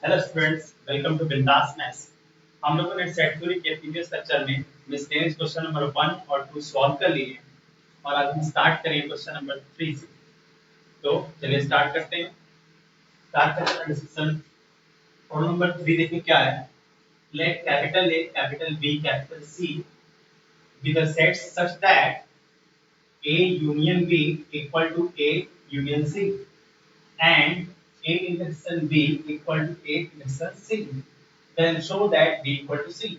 Hello students, welcome to बिंदास maths. हम लोगों ने सेट थ्योरी के प्रीवियस लेक्चर में मिसलेनियस क्वेश्चन नंबर 1 और 2 सॉल्व कर लिए हैं और आज हम स्टार्ट करेंगे क्वेश्चन नंबर 3 से। तो चलिए स्टार्ट करते हैं। स्टार्ट करते हैं डिस्कशन। प्रॉब्लम नंबर 3 देखिए क्या है। Let capital A, capital B, capital C be the sets such that A union B equal to A union C and A intersection B equal to A intersection C, then show that B equal to C।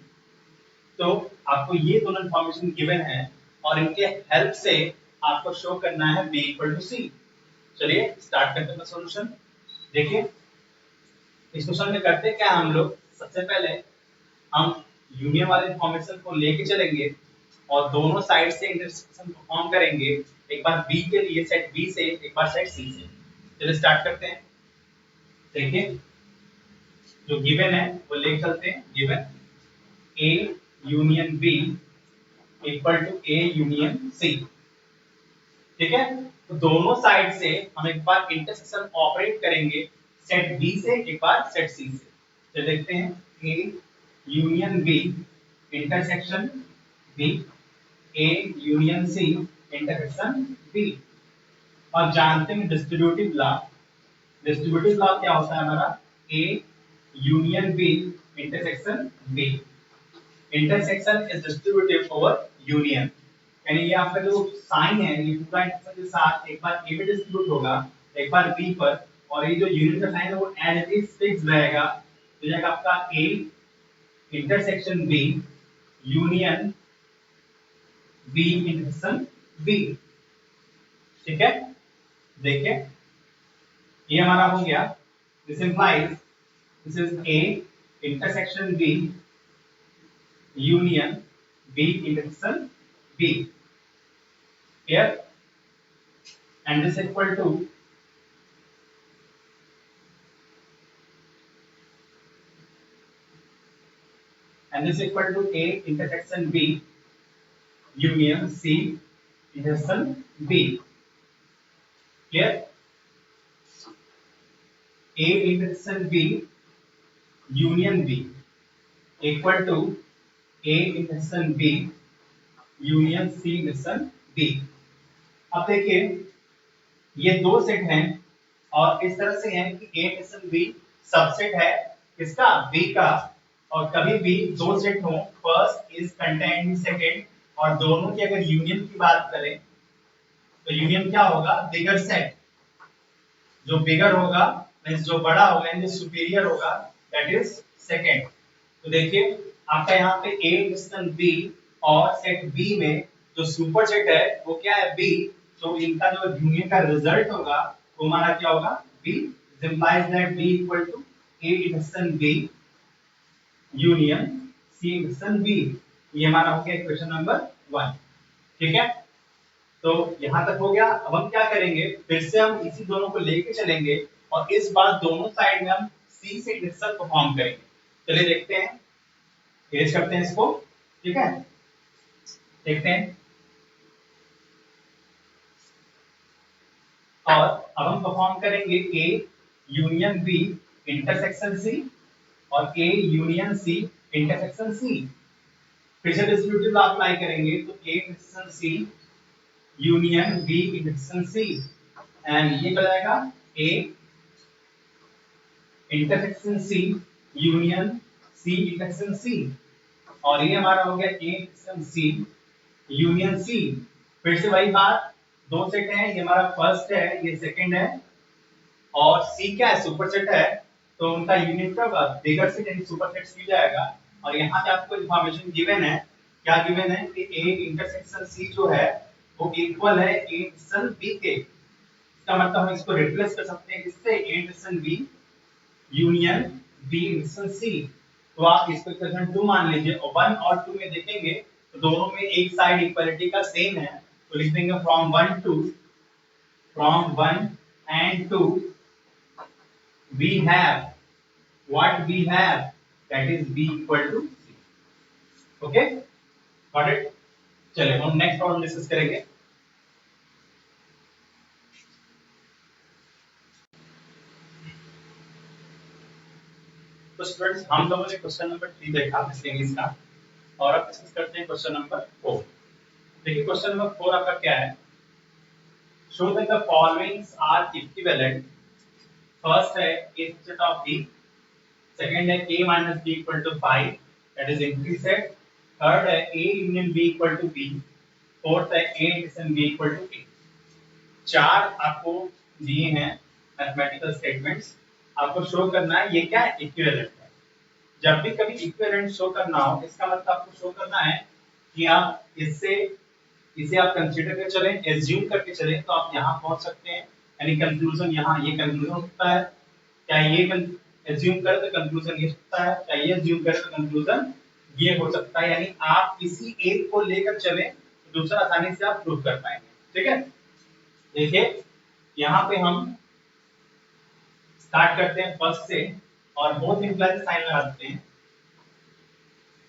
तो आपको ये दोनों information given है और इनके help से आपको show करना है B equal to C। चलिए स्टार्ट करते हैं सॉल्यूशन। देखिए इस क्वेश्चन में करते क्या हम लोग, सबसे पहले हम यूनियन वाले इन्फॉर्मेशन को लेके चलेंगे और दोनों साइड से इंटरसेक्शन परफॉर्म करेंगे। एक बार बी के लिए सेट बी से, एक बार सेट सी से। चलिए स्टार्ट करते हैं। देखिए जो गिवन है वो लेके चलते हैं। Given A union B equal to A union C, ठीक है। तो दोनों साइड से हम एक बार इंटरसेक्शन ऑपरेट करेंगे, सेट बी से एक बार सेट सी से। तो देखते हैं A union B intersection B, A union C intersection B. और जानते हैं डिस्ट्रीब्यूटिव लॉ। डिस्ट्रीब्यूटिव लॉ क्या होता है हमारा, A union B intersection B. Intersection is distributive over union, यानी ये आपका जो साइन है ये पूरा इंटरसेक्शन के साथ एक बार ए पे डिस्ट्रीब्यूट होगा, एक बार बी पर, और ये जो यूनियन का साइन है वो एज इट इज फिक्स रहेगा। तो जाएगा आपका A intersection B union B intersection B, ठीक है। देखिए ये हमारा हो गया। This implies this is A intersection B union B intersection B, here and this equal to A intersection B union C intersection B, here A intersection B union B equal to A intersection B union C intersection B। अब देखिए ये दो set हैं और इस तरह से है कि A इंटरसेक्शन B सबसेट है किसका, B का। और कभी भी दो सेट हो, first is content in second, और दोनों की अगर यूनियन की बात करें तो यूनियन क्या होगा, बिगर सेट। जो बिगर होगा मींस जो बड़ा होगा यानी जो सुपीरियर होगा दैट इज सेकंड। तो देखिए आपका यहाँ पे A इंटरसेक्शन B और सेट B में जो सुपर सेट है वो क्या है, B। तो इनका जो यूनियन का रिजल्ट होगा वो हमारा क्या होगा, B। implies that B equal to A intersection B union C intersection B. ये हमारा हो गया इक्वेशन नंबर 1, ठीक है। तो यहां तक हो गया। अब हम क्या करेंगे, फिर से हम इसी दोनों को लेके चलेंगे और इस बार दोनों साइड में हम सी से इंटरसेक्शन परफॉर्म करेंगे। चलिए देखते हैं, पेश करते हैं इसको, ठीक है। देखते हैं और अब हम परफॉर्म करेंगे A union B intersection C और ए यूनियन सी इंटरसेक्शन सी। फिर से डिस्ट्रीब्यूटिव लॉ अप्लाई करेंगे तो A intersection C union B intersection C, and ये क्या जाएगा, A intersection C union C intersection C. और ये हमारा हो गया ए इंटरसेक्शन सी यूनियन सी। फिर से वही बात, दो सेट हैं, ये हमारा फर्स्ट है ये सेकंड है, और सी क्या है, सुपर सेट है। तो उनका यूनियन क्या होगा, बिगर सेट यानी सुपर सेट सी जाएगा। और यहाँ पे आपको इंफॉर्मेशन गिवन है, क्या गिवन है कि ए इंटरसेक्शन सी जो है वो इक्वल है ए इंटरसेक्शन बी के। इसका मतलब हम इसको रिप्लेस कर सकते हैं किससे, A intersection B union B intersection C. तो आप इसको इक्वेशन 2 मान लीजिए और 1 और 2 में देखेंगे तो दोनों में एक साइड इक्वलिटी का सेम है। तो लिख देंगे from 1 and 2 we have what we have, that is b equal to c। okay, got it। चलिए हम नेक्स्ट प्रॉब्लम डिस्कस करेंगे। तो स्टूडेंट्स हम लोगों ने क्वेश्चन नंबर 3 देखा मिसलेनियस का, और अब डिस्कस करते हैं क्वेश्चन नंबर 4। देखिए क्वेश्चन नंबर 4 आपका क्या है, show that the followings are equivalent. First है a set of b, second है a minus b equal to 5, that is empty set। Third है a union b equal to b, fourth है a addition b equal to a। चार आपको दिए हैं mathematical statements, आपको show करना है ये क्या है, इक्विवेलेंट है। जब भी कभी इक्विवेलेंट शो करना हो, इसका मतलब आपको शो करना है कि आप इसे आप कंसीडर करके चलें, एज्यूम करके चलें, तो आप यहाँ पहुंच सकते हैं। यानी कंक्लूजन यहाँ ये कंक्लूजन हो सकता है, क्या ये एज्यूम करें तो कंक्लूजन ये हो सकता है, क्या ये एज्यूम करें तो कंक्लूजन ये हो सकता है। यानी आप किसी एक को लेकर चलें तो दूसरा आसानी से आप प्रूव कर पाएंगे। ठीक है, देखिए यहाँ पे हम स्टार्ट करते हैं फर्स्ट से और बोथ इंप्लाई साइन लगा देते हैं।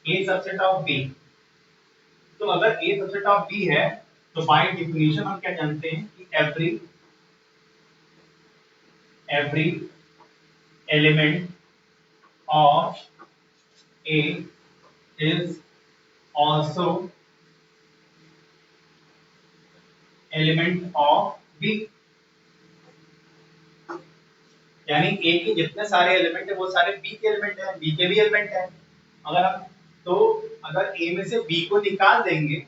ए सबसेट ऑफ बी, तो अगर ए सबसेट ऑफ बी है तो बाय डेफिनेशन हम क्या जानते हैं कि every element of A is also element of B. यानी ए के जितने सारे एलिमेंट है वो सारे बी के एलिमेंट है, बी के भी एलिमेंट है। अगर हम तो अगर ए में से बी को निकाल देंगे,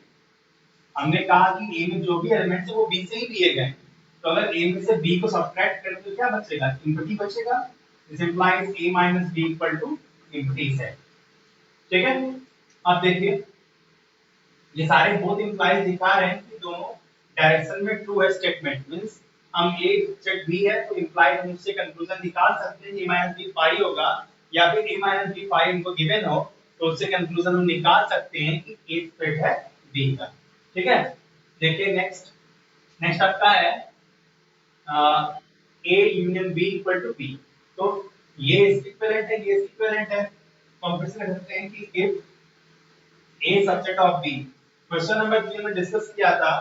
हमने कहा कि ए में जो भी एलिमेंट है वो बी से ही लिए गए, तो अगर ए में से बी को सब्ट्रैक्ट करें तो क्या बचेगा, एम्प्टी बचेगा। This implies a minus b equal to empty set. ठीक है, अब देखिए ये सारे बोथ इंप्लाइज दिखा रहे हैं कि दोनों डायरेक्शन में ट्रू है स्टेटमेंट। मींस हम ए सेट बी है तो इंप्लाइड हम उससे कंक्लूजन निकाल सकते हैं a minus b 5 होगा, या फिर a minus b 5 इनको गिवन हो तो उससे कंक्लूजन हम निकाल सकते हैं कि ए सेट है बी का। ठीक है, देखिए नेक्स्ट आपका है a union b equal to b। तो ये इक्विवेलेंट है, ये इक्विवेलेंट है, तो हम फिर से लिख सकते हैं कि if a subset of b, question number 3 में डिस्कस किया था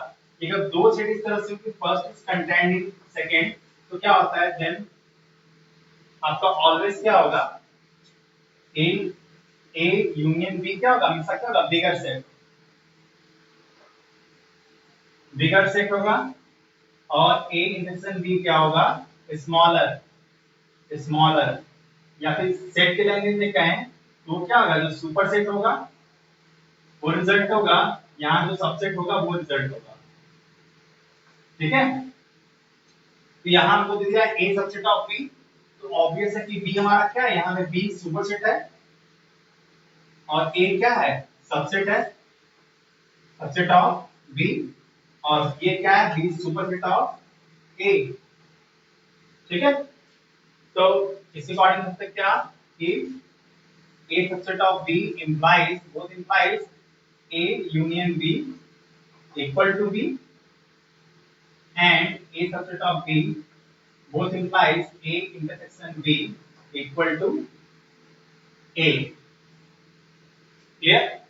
कि अगर दो सेट इस तरह से कि first is contained in second, तो क्या होता है, देन आपका ऑलवेज क्या होगा, a यूनियन b क्या होगा, हमेशा क्या होगा, बिगर सेट होगा, और a इंटरसेक्शन b क्या होगा, स्मॉलर या फिर सेट के लैंग्वेज में कहें तो क्या होगा, जो सुपर सेट होगा वो रिजल्ट होगा, यहाँ जो सबसेट होगा वो रिजल्ट होगा। ठीक है, तो यहाँ हमको दे दिया a सबसेट ऑफ b, तो ऑब्वियस है कि b हमारा क्या है, यहाँ में b सुपर सेट है और a क्या है, सबसेट है, सबसेट ऑफ b, और ये क्या है, b super set of a। ठीक है, तो इसी अकॉर्डिंग हम सकते क्या कि a subset of b implies both implies a union b equal to b, and a subset of b both implies a intersection b equal to a। clear?